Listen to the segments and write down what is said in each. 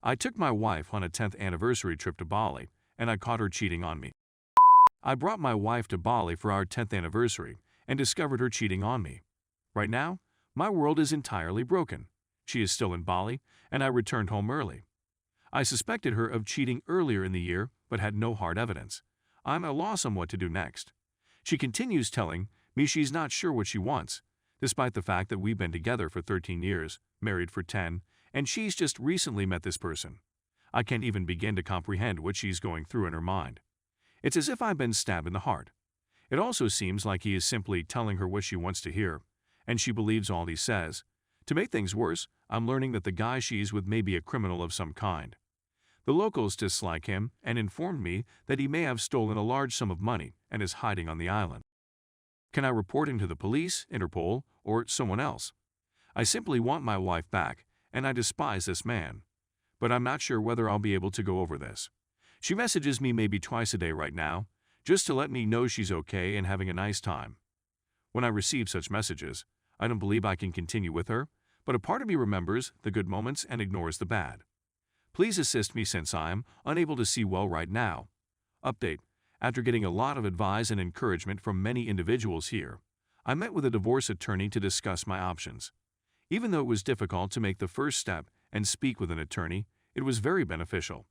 I took my wife on a 10th anniversary trip to Bali, and I caught her cheating on me. I brought my wife to Bali for our 10th anniversary and discovered her cheating on me. Right now, my world is entirely broken. She is still in Bali, and I returned home early. I suspected her of cheating earlier in the year, but had no hard evidence. I'm at a loss on what to do next. She continues telling me she's not sure what she wants, despite the fact that we've been together for 13 years, married for 10, and she's just recently met this person. I can't even begin to comprehend what she's going through in her mind. It's as if I've been stabbed in the heart. It also seems like he is simply telling her what she wants to hear, and she believes all he says. To make things worse, I'm learning that the guy she's with may be a criminal of some kind. The locals dislike him and informed me that he may have stolen a large sum of money and is hiding on the island. Can I report him to the police, Interpol, or someone else? I simply want my wife back, and I despise this man. But I'm not sure whether I'll be able to go over this. She messages me maybe twice a day right now, just to let me know she's okay and having a nice time. When I receive such messages, I don't believe I can continue with her, but a part of me remembers the good moments and ignores the bad. Please assist me since I'm unable to see well right now. Update: after getting a lot of advice and encouragement from many individuals here, I met with a divorce attorney to discuss my options. Even though it was difficult to make the first step and speak with an attorney, it was very beneficial.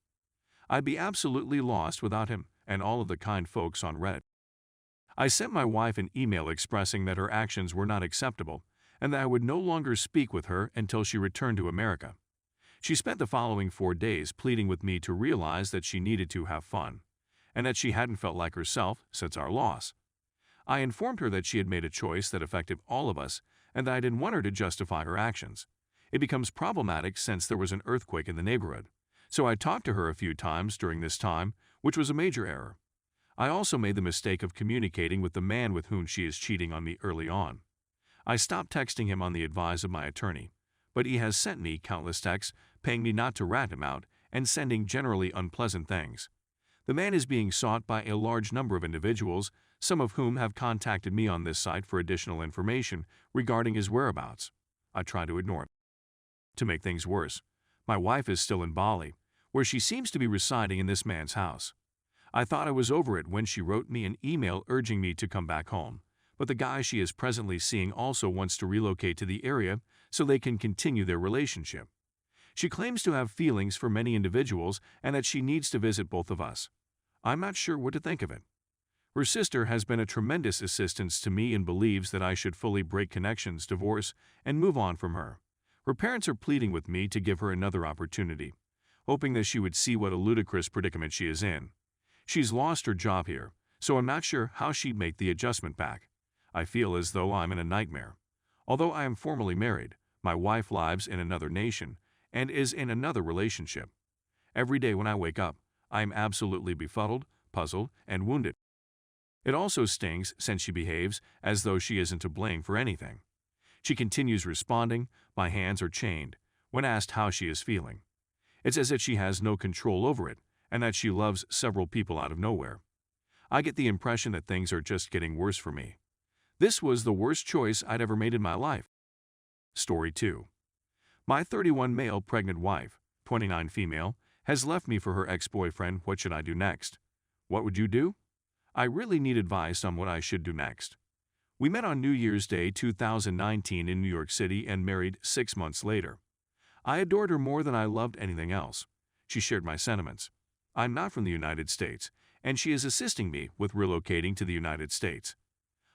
I'd be absolutely lost without him and all of the kind folks on Reddit. I sent my wife an email expressing that her actions were not acceptable and that I would no longer speak with her until she returned to America. She spent the following 4 days pleading with me to realize that she needed to have fun, and that she hadn't felt like herself since our loss. I informed her that she had made a choice that affected all of us and that I didn't want her to justify her actions. It becomes problematic since there was an earthquake in the neighborhood, so I talked to her a few times during this time, which was a major error. I also made the mistake of communicating with the man with whom she is cheating on me early on. I stopped texting him on the advice of my attorney, but he has sent me countless texts paying me not to rat him out and sending generally unpleasant things. The man is being sought by a large number of individuals, some of whom have contacted me on this site for additional information regarding his whereabouts. I try to ignore it. To make things worse, my wife is still in Bali, where she seems to be residing in this man's house. I thought I was over it when she wrote me an email urging me to come back home, but the guy she is presently seeing also wants to relocate to the area so they can continue their relationship. She claims to have feelings for many individuals and that she needs to visit both of us. I'm not sure what to think of it. Her sister has been a tremendous assistance to me and believes that I should fully break connections, divorce, and move on from her. Her parents are pleading with me to give her another opportunity, hoping that she would see what a ludicrous predicament she is in. She's lost her job here, so I'm not sure how she'd make the adjustment back. I feel as though I'm in a nightmare. Although I am formally married, my wife lives in another nation and is in another relationship. Every day when I wake up, I am absolutely befuddled, puzzled, and wounded. It also stings since she behaves as though she isn't to blame for anything. She continues responding, "My hands are chained," when asked how she is feeling. It's as if she has no control over it and that she loves several people out of nowhere. I get the impression that things are just getting worse for me. This was the worst choice I'd ever made in my life. Story 2. My 31 male pregnant wife, 29 female, has left me for her ex-boyfriend. What should I do next? What would you do? I really need advice on what I should do next. We met on New Year's Day 2019 in New York City and married 6 months later. I adored her more than I loved anything else. She shared my sentiments. I'm not from the United States, and she is assisting me with relocating to the United States.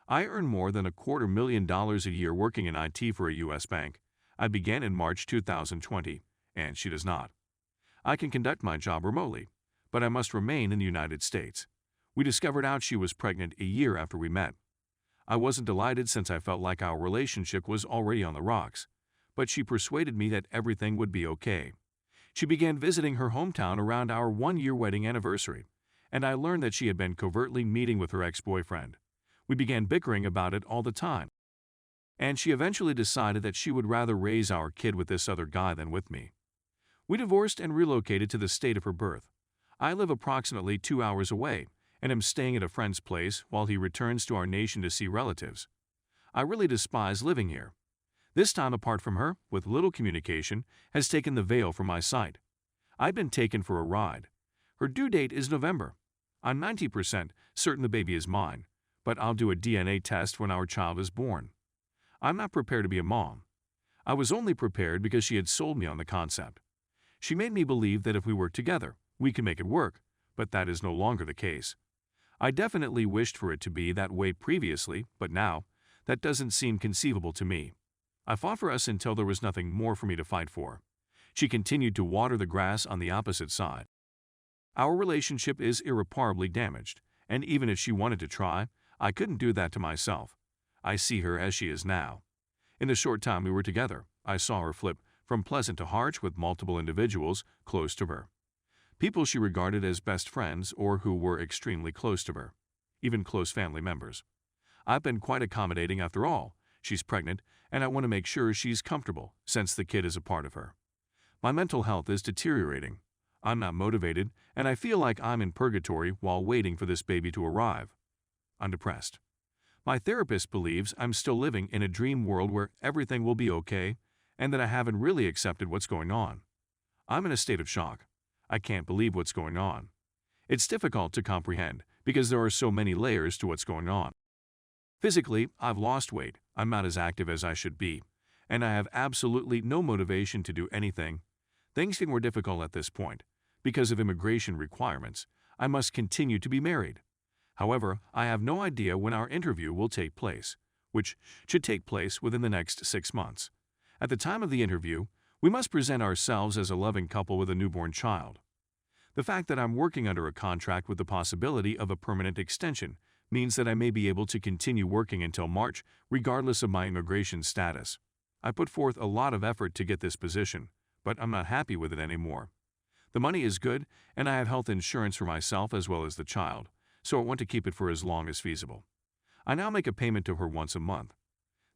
I earn more than $250,000 a year working in IT for a U.S. bank. I began in March 2020, and she does not. I can conduct my job remotely, but I must remain in the United States. We discovered out she was pregnant a year after we met. I wasn't delighted since I felt like our relationship was already on the rocks, but she persuaded me that everything would be okay. She began visiting her hometown around our 1-year wedding anniversary, and I learned that she had been covertly meeting with her ex-boyfriend. We began bickering about it all the time, and she eventually decided that she would rather raise our kid with this other guy than with me. We divorced and relocated to the state of her birth. I live approximately 2 hours away and am staying at a friend's place while he returns to our nation to see relatives. I really despise living here. This time apart from her, with little communication, has taken the veil from my sight. I've been taken for a ride. Her due date is November. I'm 90% certain the baby is mine, but I'll do a DNA test when our child is born. I'm not prepared to be a mom. I was only prepared because she had sold me on the concept. She made me believe that if we work together, we can make it work, but that is no longer the case. I definitely wished for it to be that way previously, but now, that doesn't seem conceivable to me. I fought for us until there was nothing more for me to fight for. She continued to water the grass on the opposite side. Our relationship is irreparably damaged, and even if she wanted to try, I couldn't do that to myself. I see her as she is now. In the short time we were together, I saw her flip from pleasant to harsh with multiple individuals close to her. People she regarded as best friends or who were extremely close to her, even close family members. I've been quite accommodating after all. She's pregnant, and I want to make sure she's comfortable since the kid is a part of her. My mental health is deteriorating. I'm not motivated, and I feel like I'm in purgatory while waiting for this baby to arrive. I'm depressed. My therapist believes I'm still living in a dream world where everything will be okay and that I haven't really accepted what's going on. I'm in a state of shock. I can't believe what's going on. It's difficult to comprehend because there are so many layers to what's going on. Physically, I've lost weight, I'm not as active as I should be, and I have absolutely no motivation to do anything. Things get more difficult at this point. Because of immigration requirements, I must continue to be married. However, I have no idea when our interview will take place, which should take place within the next 6 months. At the time of the interview, we must present ourselves as a loving couple with a newborn child. The fact that I'm working under a contract with the possibility of a permanent extension means that I may be able to continue working until March, regardless of my immigration status. I put forth a lot of effort to get this position, but I'm not happy with it anymore. The money is good, and I have health insurance for myself as well as the child, so I want to keep it for as long as feasible. I now make a payment to her once a month.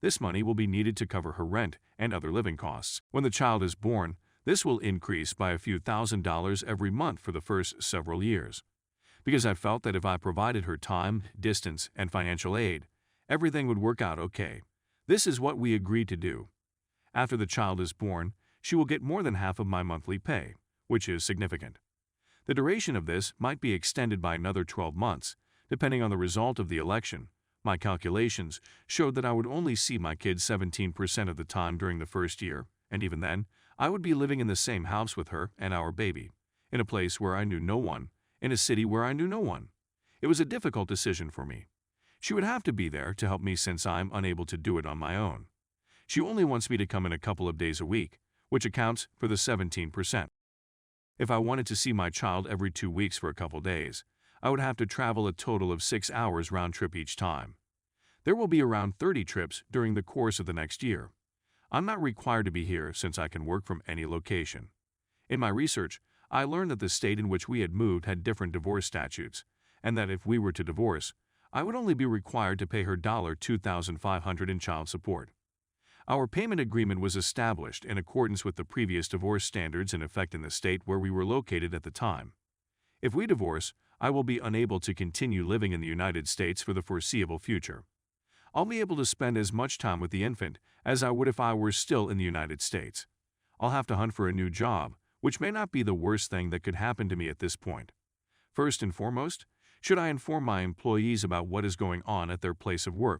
This money will be needed to cover her rent and other living costs. When the child is born, this will increase by a few $1,000s every month for the first several years. Because I felt that if I provided her time, distance, and financial aid, everything would work out okay. This is what we agreed to do. After the child is born, she will get more than half of my monthly pay, which is significant. The duration of this might be extended by another 12 months, depending on the result of the election. My calculations showed that I would only see my kids 17% of the time during the first year, and even then, I would be living in the same house with her and our baby, in a place where I knew no one, in a city where I knew no one. It was a difficult decision for me. She would have to be there to help me since I'm unable to do it on my own. She only wants me to come in a couple of days a week, which accounts for the 17%. If I wanted to see my child every 2 weeks for a couple days, I would have to travel a total of 6 hours round trip each time. There will be around 30 trips during the course of the next year. I'm not required to be here since I can work from any location. In my research, I learned that the state in which we had moved had different divorce statutes, and that if we were to divorce, I would only be required to pay her $2,500 in child support. Our payment agreement was established in accordance with the previous divorce standards in effect in the state where we were located at the time. If we divorce, I will be unable to continue living in the United States for the foreseeable future. I'll be able to spend as much time with the infant as I would if I were still in the United States. I'll have to hunt for a new job, which may not be the worst thing that could happen to me at this point. First and foremost, should I inform my employees about what is going on at their place of work?